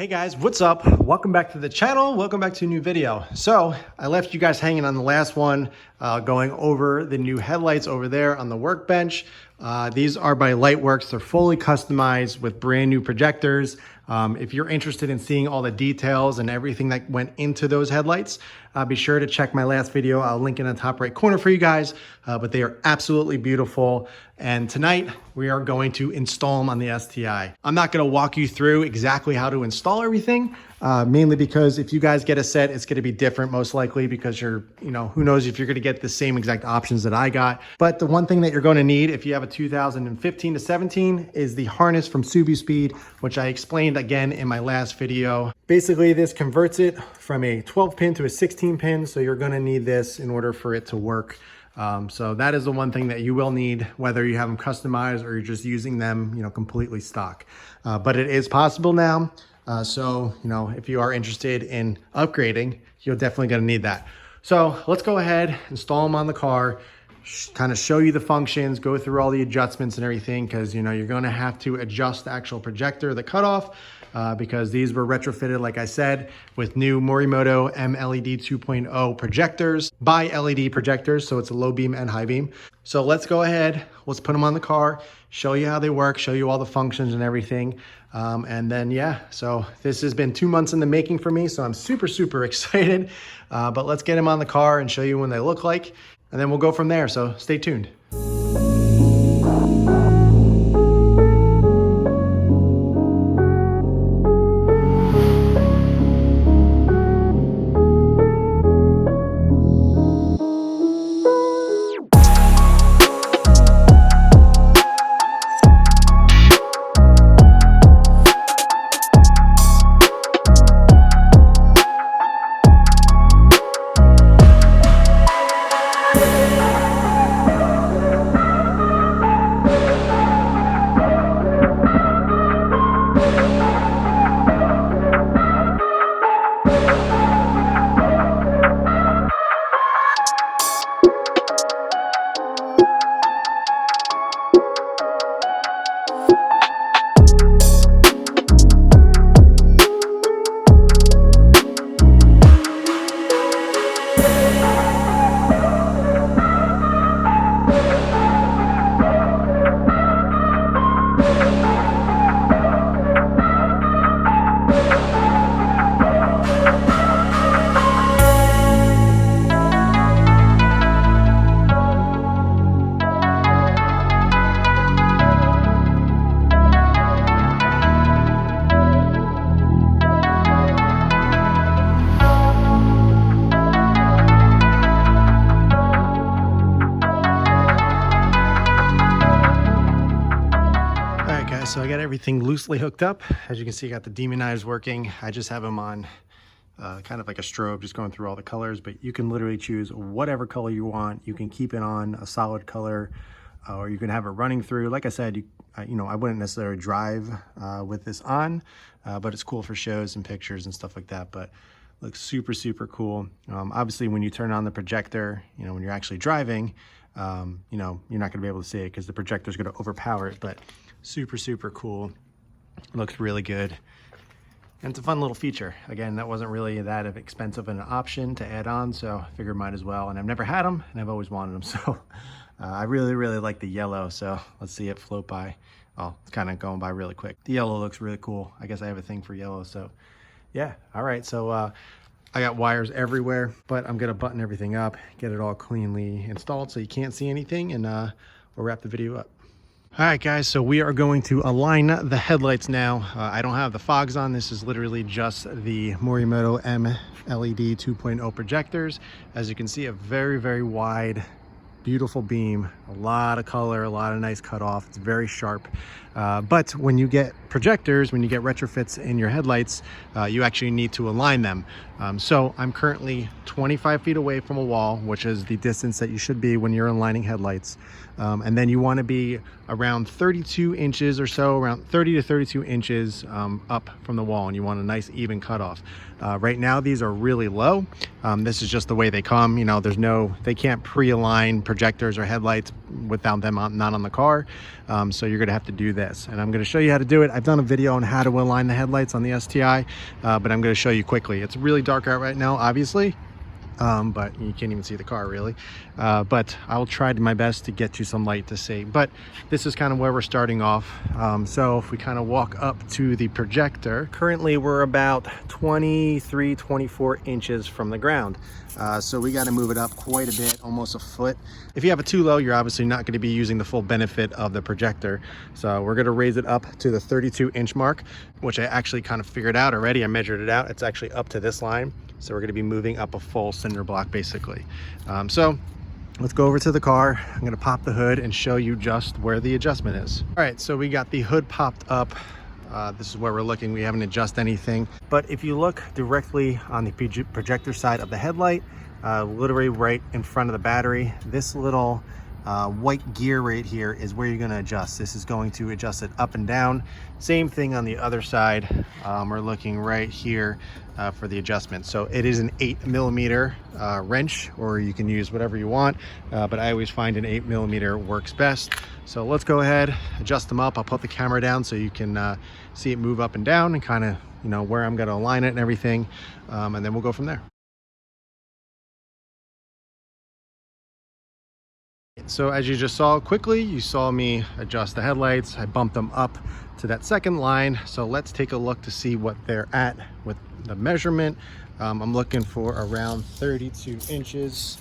Hey guys, what's up? Welcome back to the channel. Welcome back to a new video. So I left you guys hanging on the last one, going over the new headlights over there on the workbench. These are by Lightwerkz. They're fully customized with brand new projectors. If you're interested in seeing all the details and everything that went into those headlights, be sure to check my last video. I'll link in the top right corner for you guys, but they are absolutely beautiful. And tonight we are going to install them on the STI. I'm not going to walk you through exactly how to install everything, mainly because if you guys get a set, it's going to be different most likely because who knows if you're going to get the same exact options that I got. But the one thing that you're going to need if you have a 2015 to 17 is the harness from Subaru Speed, which I explained again in my last video. Basically, this converts it from a 12 pin to a 16 pin. So you're going to need this in order for it to work. So that is the one thing that you will need, whether you have them customized or you're just using them, completely stock. But it is possible now. So, if you are interested in upgrading, you're definitely going to need that. So let's go ahead, install them on the car, kind of show you the functions, go through all the adjustments and everything, because, you're going to have to adjust the actual projector, the cutoff, because these were retrofitted, like I said, with new Morimoto MLED 2.0 projectors, bi-LED projectors, so it's a low beam and high beam. So let's go ahead, let's put them on the car, show you how they work, show you all the functions and everything. And then, so this has been 2 months in the making for me, so I'm super excited. But let's get them on the car and show you what they look like, and then we'll go from there, so stay tuned. So I got everything loosely hooked up. As you can see, I got the demon eyes working. I just have them on kind of like a strobe, just going through all the colors, but you can literally choose whatever color you want. You can keep it on a solid color, or you can have it running through. Like I said, I wouldn't necessarily drive with this on, but it's cool for shows and pictures and stuff like that. But looks super cool. Obviously, when you turn on the projector, when you're actually driving, you're not gonna be able to see it because the projector is gonna overpower it, but super cool. Looks really good. And it's a fun little feature. Again, that wasn't really that expensive an option to add on, so I figured might as well. And I've never had them, and I've always wanted them. So I really like the yellow. So let's see it float by. Oh, it's kind of going by really quick. The yellow looks really cool. I guess I have a thing for yellow. So yeah, all right. So I got wires everywhere, but I'm gonna button everything up, get it all cleanly installed so you can't see anything, and we'll wrap the video up. All right, guys, so we are going to align the headlights now. I don't have the fogs on. This is literally just the Morimoto MLED 2.0 projectors. As you can see, a very wide, beautiful beam, a lot of color, a lot of nice cutoff. It's very sharp. But when you get projectors, when you get retrofits in your headlights, you actually need to align them. So I'm currently 25 feet away from a wall, which is the distance that you should be when you're aligning headlights. And then you want to be around 32 inches or so, around 30 to 32 inches up from the wall, and you want a nice even cutoff. Right now, these are really low. This is just the way they come. They can't pre-align projectors or headlights without them not on the car. So you're gonna have to do this, and I'm gonna show you how to do it. I've done a video on how to align the headlights on the STI, but I'm gonna show you quickly. It's really dark out right now, obviously. But you can't even see the car really, but I will try my best to get you some light to see. But this is kind of where we're starting off. So if we kind of walk up to the projector, currently we're about 24 inches from the ground. So we got to move it up quite a bit, almost a foot. If you have it too low, you're obviously not going to be using the full benefit of the projector. So we're going to raise it up to the 32-inch mark, which I actually kind of figured out already. I measured it out. It's actually up to this line. So we're going to be moving up a full cinder block basically. So let's go over to the car. I'm going to pop the hood and show you just where the adjustment is. All right, so we got the hood popped up. This is where we're looking. We haven't adjusted anything, but if you look directly on the projector side of the headlight, literally right in front of the battery, this little white gear right here is where you're going to adjust. This is going to adjust it up and down. Same thing on the other side. We're looking right here for the adjustment. So it is an 8mm wrench, or you can use whatever you want, but I always find an 8mm works best. So let's go ahead, adjust them up. I'll put the camera down so you can see it move up and down, and kind of, you know, where I'm going to align it and everything, and then we'll go from there. So as you just saw quickly, you saw me adjust the headlights. I bumped them up to that second line. So let's take a look to see what they're at with the measurement. I'm looking for around 32 inches.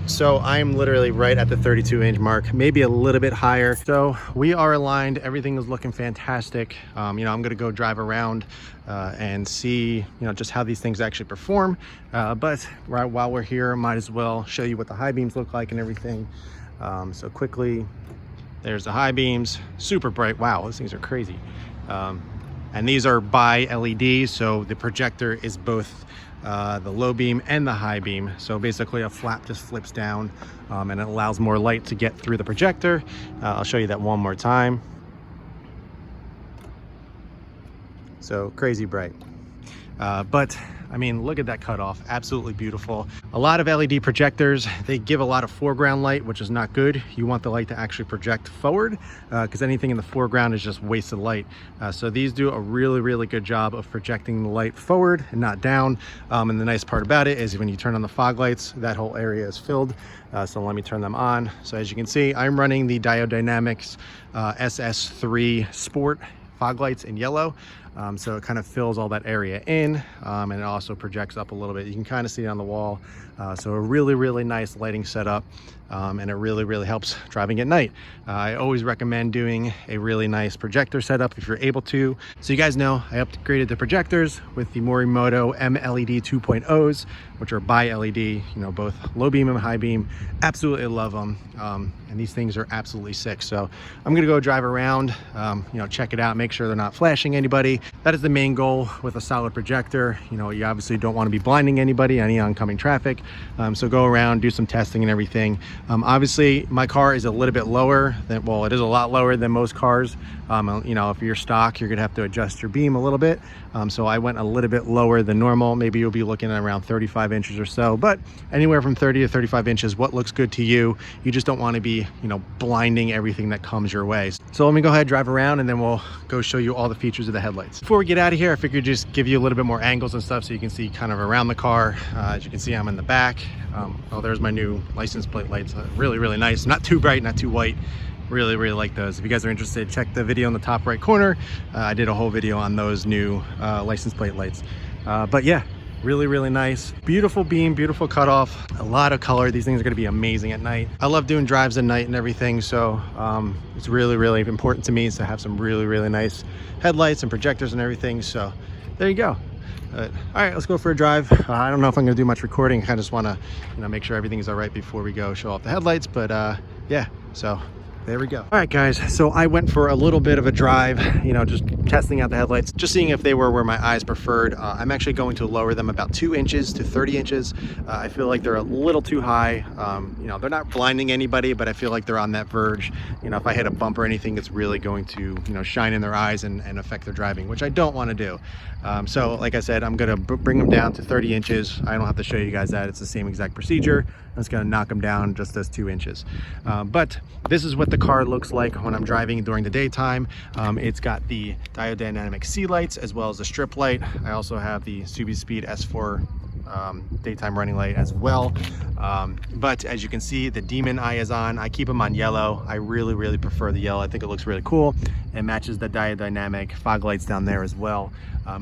So I'm literally right at the 32-inch mark, maybe a little bit higher. So we are aligned. Everything is looking fantastic. You know, I'm going to go drive around and see, you know, just how these things actually perform. But right while we're here, might as well show you what the high beams look like and everything. So quickly, there's the high beams, super bright. Wow, those things are crazy. And these are bi LED, so the projector is both the low beam and the high beam. So basically a flap just flips down, and it allows more light to get through the projector. I'll show you that one more time. So crazy bright. But I mean, look at that cutoff, absolutely beautiful. A lot of LED projectors, they give a lot of foreground light, which is not good. You want the light to actually project forward, because anything in the foreground is just wasted light. So these do a really, really good job of projecting the light forward and not down. And the nice part about it is when you turn on the fog lights, that whole area is filled. So let me turn them on. So as you can see, I'm running the Diodynamics SS3 Sport fog lights in yellow. So it kind of fills all that area in, and it also projects up a little bit. You can kind of see it on the wall. So a really, really nice lighting setup, and it really, really helps driving at night. I always recommend doing a really nice projector setup if you're able to. So you guys know I upgraded the projectors with the Morimoto MLED 2.0s, which are bi LED, you know, both low beam and high beam. Absolutely love them. And these things are absolutely sick. So I'm gonna go drive around, you know, check it out, make sure they're not flashing anybody. That is the main goal with a solid projector. You know, you obviously don't want to be blinding anybody, any oncoming traffic. So go around, do some testing and everything. Obviously my car is a little bit lower than, well, it is a lot lower than most cars. You know, if you're stock, you're gonna have to adjust your beam a little bit. So I went a little bit lower than normal. Maybe you'll be looking at around 35 inches or so, but anywhere from 30 to 35 inches, what looks good to you. You just don't want to be, you know, blinding everything that comes your way. So let me go ahead, drive around, and then we'll go show you all the features of the headlights. Before we get out of here, I figured just give you a little bit more angles and stuff so you can see kind of around the car. As you can see, I'm in the back. Oh, there's my new license plate lights. Really, really nice. Not too bright, not too white. Really, really like those. If you guys are interested, check the video in the top right corner. I did a whole video on those new license plate lights. But yeah, really, really nice. Beautiful beam, beautiful cutoff, a lot of color. These things are gonna be amazing at night. I love doing drives at night and everything, so it's really, really important to me to have some really, really nice headlights and projectors and everything. So there you go. All right, let's go for a drive. I don't know if I'm gonna do much recording. I just wanna, you know, make sure everything's all right before we go show off the headlights, but yeah, so there we go. All right, guys, so I went for a little bit of a drive, you know, just testing out the headlights, just seeing if they were where my eyes preferred. I'm actually going to lower them about 2 inches to 30 inches. I feel like they're a little too high. You know, they're not blinding anybody, but I feel like they're on that verge. You know, if I hit a bump or anything, it's really going to, you know, shine in their eyes and affect their driving, which I don't want to do. So like I said, I'm going to bring them down to 30 inches. I don't have to show you guys that. It's the same exact procedure. I'm just going to knock them down just as 2 inches. But this is what the car looks like when I'm driving during the daytime. It's got the diodynamic sea lights as well as the strip light. I also have the Subaru Speed S4 daytime running light as well. But as you can see, the demon eye is on. I keep them on yellow. I really prefer the yellow. I think it looks really cool. It matches the diodynamic fog lights down there as well.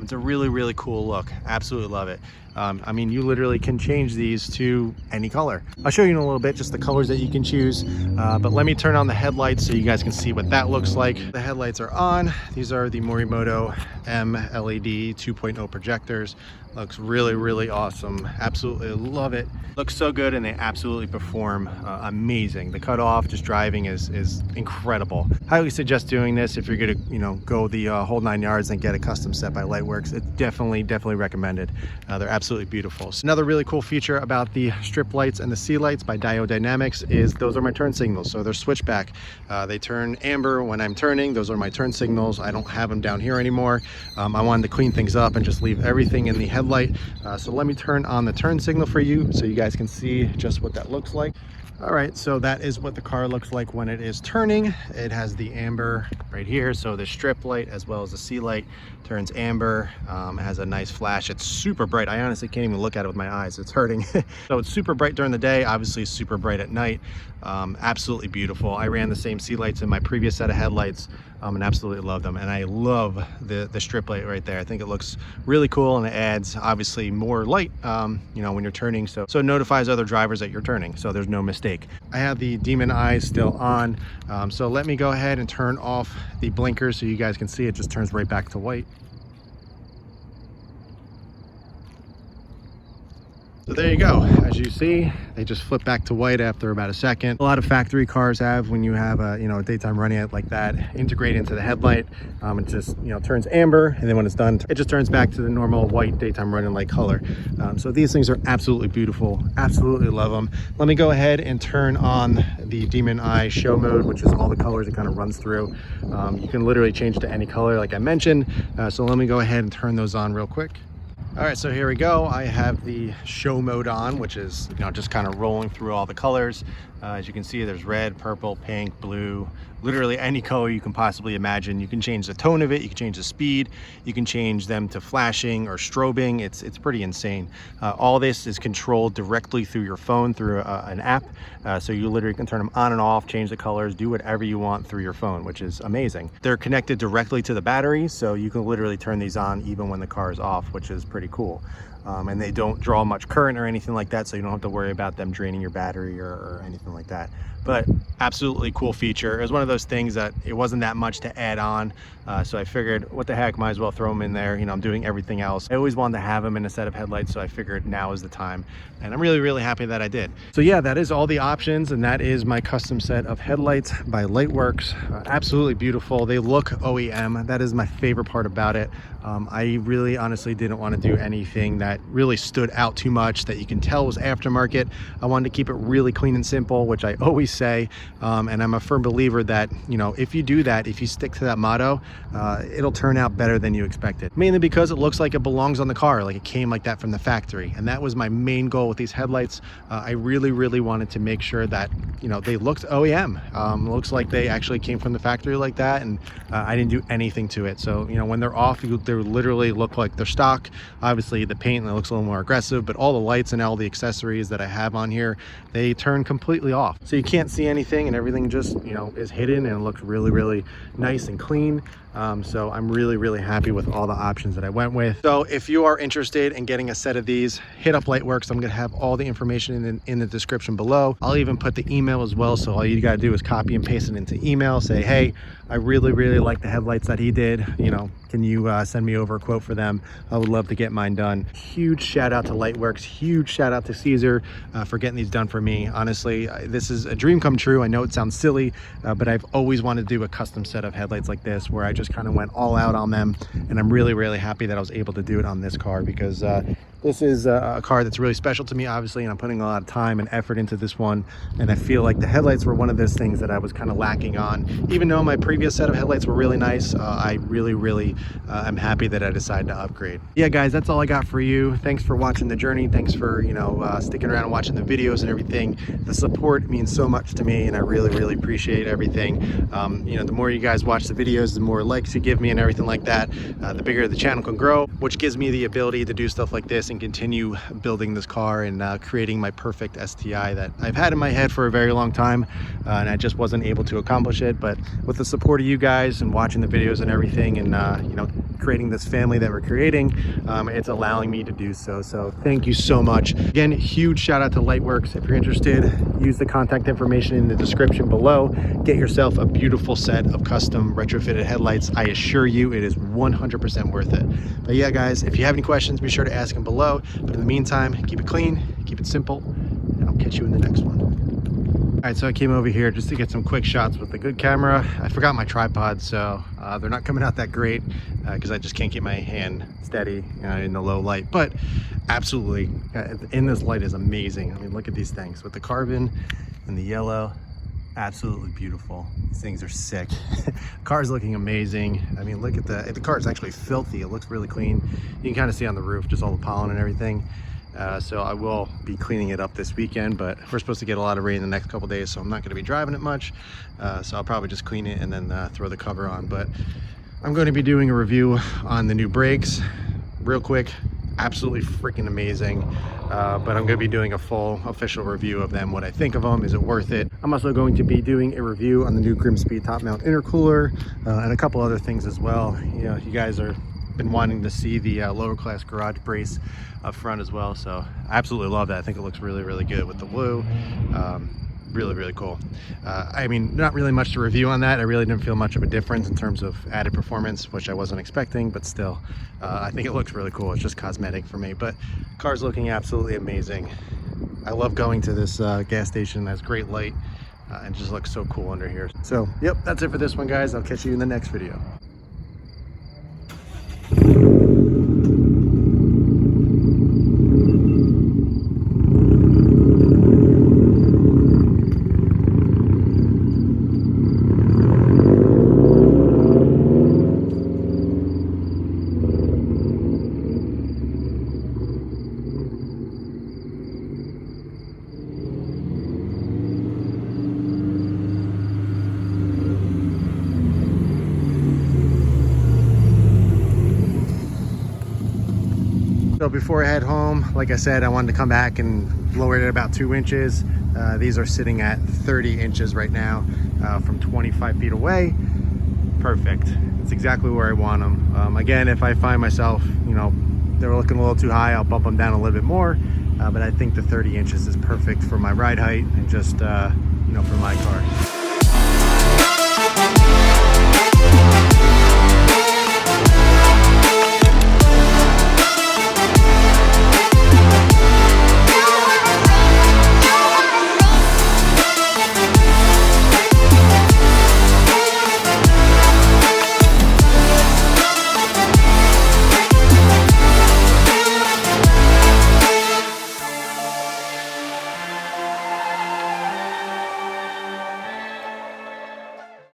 It's a really cool look. Absolutely love it. I mean, you literally can change these to any color. I'll show you in a little bit just the colors that you can choose, but let me turn on the headlights so you guys can see what that looks like. The headlights are on. These are the Morimoto M LED 2.0 projectors. Looks really awesome. Absolutely love it. Looks so good, and they absolutely perform amazing. The cutoff just driving is incredible. Highly suggest doing this if you're gonna, you know, go the whole 9 yards and get a custom set by Lightwerkz. It's definitely recommended. They're absolutely beautiful. So another really cool feature about the strip lights and the sea lights by Diodynamics is those are my turn signals. So they're switchback. They turn amber when I'm turning. Those are my turn signals. I don't have them down here anymore. I wanted to clean things up and just leave everything in the headlight. So let me turn on the turn signal for you so you guys can see just what that looks like. All right, so that is what the car looks like when it is turning. It has the amber right here, so the strip light as well as the sea light turns amber. It has a nice flash. It's super bright. I honestly can't even look at it with my eyes. It's hurting. So it's super bright during the day, obviously super bright at night. Absolutely beautiful. I ran the same sea lights in my previous set of headlights and absolutely love them. And I love the strip light right there. I think it looks really cool, and it adds obviously more light, you know, when you're turning. So it notifies other drivers that you're turning, so there's no mistake. I have the demon eyes still on, so let me go ahead and turn off the blinkers so you guys can see it just turns right back to white. So there you go. As you see, they just flip back to white after about a second. A lot of factory cars have, when you have a, you know, a daytime running light like that, integrate into the headlight. It just, you know, turns amber, and then when it's done, it just turns back to the normal white daytime running light color. So these things are absolutely beautiful. Absolutely love them. Let me go ahead and turn on the Demon Eye show mode, which is all the colors it kind of runs through. You can literally change to any color, like I mentioned. So let me go ahead and turn those on real quick. All right, so here we go. I have the show mode on, which is, you know, just kind of rolling through all the colors. As you can see, there's red, purple, pink, blue, literally any color you can possibly imagine. You can change the tone of it, you can change the speed, you can change them to flashing or strobing. It's pretty insane. All this is controlled directly through your phone, through an app. So you literally can turn them on and off, change the colors, do whatever you want through your phone, which is amazing. They're connected directly to the battery, so you can literally turn these on even when the car is off, which is pretty cool. And they don't draw much current or anything like that, so you don't have to worry about them draining your battery or anything like that. But absolutely cool feature. It was one of those things that it wasn't that much to add on, so I figured, what the heck, might as well throw them in there. You know, I'm doing everything else. I always wanted to have them in a set of headlights, so I figured now is the time, and I'm really happy that I did. So yeah, that is all the options, and that is my custom set of headlights by Lightwerkz. Absolutely beautiful. They look OEM. That is my favorite part about it. I really honestly didn't want to do anything that really stood out too much that you can tell was aftermarket. I wanted to keep it really clean and simple, which I always say, and I'm a firm believer that, you know, if you do that, if you stick to that motto, it'll turn out better than you expected. Mainly because it looks like it belongs on the car, like it came like that from the factory, and that was my main goal with these headlights. I really wanted to make sure that, you know, they looked OEM. Looks like they actually came from the factory like that, and I didn't do anything to it. So, you know, when they're off, they literally look like they're stock. Obviously the paint looks a little more aggressive, but all the lights and all the accessories that I have on here, they turn completely off, so you can't see anything, and everything just, you know, is hidden, and it looks really nice and clean. So I'm really happy with all the options that I went with. So if you are interested in getting a set of these, hit up Lightwerkz. I'm gonna have all the information in the description below. I'll even put the email as well, so all you gotta do is copy and paste it into email. Say, hey, I really like the headlights that he did. You know, can you send me over a quote for them? I would love to get mine done. huge shout out to Lightwerkz, huge shout out to Caesar for getting these done for me. Honestly, this is a dream come true. I know it sounds silly, but I've always wanted to do a custom set of headlights like this where I just kind of went all out on them, and I'm really, really happy that I was able to do it on this car, because this is a car that's really special to me, obviously, and I'm putting a lot of time and effort into this one, and I feel like the headlights were one of those things that I was kind of lacking on. Even though my previous set of headlights were really nice, I really am happy that I decided to upgrade. Yeah, guys, that's all I got for you. Thanks for watching the journey. Thanks for, sticking around and watching the videos and everything. The support means so much to me, and I really appreciate everything. The more you guys watch the videos, the more likes you give me and everything like that, the bigger the channel can grow, which gives me the ability to do stuff like this and continue building this car and creating my perfect STI that I've had in my head for a very long time, and I just wasn't able to accomplish it. But with the support of you guys and watching the videos and everything, and creating this family that we're creating, it's allowing me to do so. So thank you so much. Again, huge shout out to Lightwerkz. If you're interested, use the contact information in the description below. Get yourself a beautiful set of custom retrofitted headlights. I assure you it is 100% worth it. But yeah, guys, if you have any questions, be sure to ask them below. But in the meantime, keep it clean, keep it simple, and I'll catch you in the next one. All right, so I came over here just to get some quick shots with the good camera. I forgot my tripod, so they're not coming out that great because I just can't keep my hand steady in the low light. But absolutely, in this light is amazing. I mean, look at these things with the carbon and the yellow. Absolutely beautiful. These things are sick. Car's looking amazing. I mean, look at the car is actually filthy. It looks really clean. You can kind of see on the roof just all the pollen and everything. So I will be cleaning it up this weekend, but we're supposed to get a lot of rain the next couple days, so I'm not going to be driving it much. So I'll probably just clean it and then throw the cover on. But I'm going to be doing a review on the new brakes real quick. Absolutely freaking amazing. But I'm going to be doing a full official review of them, what I think of them, is it worth it. I'm also going to be doing a review on the new Grimspeed top mount intercooler and a couple other things as well. You guys are been wanting to see the lower class garage brace up front as well, so I absolutely love that. I think it looks really good with the blue. Really cool. I mean, not really much to review on that. I really didn't feel much of a difference in terms of added performance, which I wasn't expecting, but still I think it looks really cool. It's just cosmetic for me, but car's looking absolutely amazing. I love going to this gas station. It has great light and just looks so cool under here. So yep, that's it for this one, guys. I'll catch you in the next video. So before I head home, like I said, I wanted to come back and lower it at about 2 inches. These are sitting at 30 inches right now from 25 feet away. Perfect. It's exactly where I want them. Again, if I find myself, they're looking a little too high, I'll bump them down a little bit more. But I think the 30 inches is perfect for my ride height and just, for my car.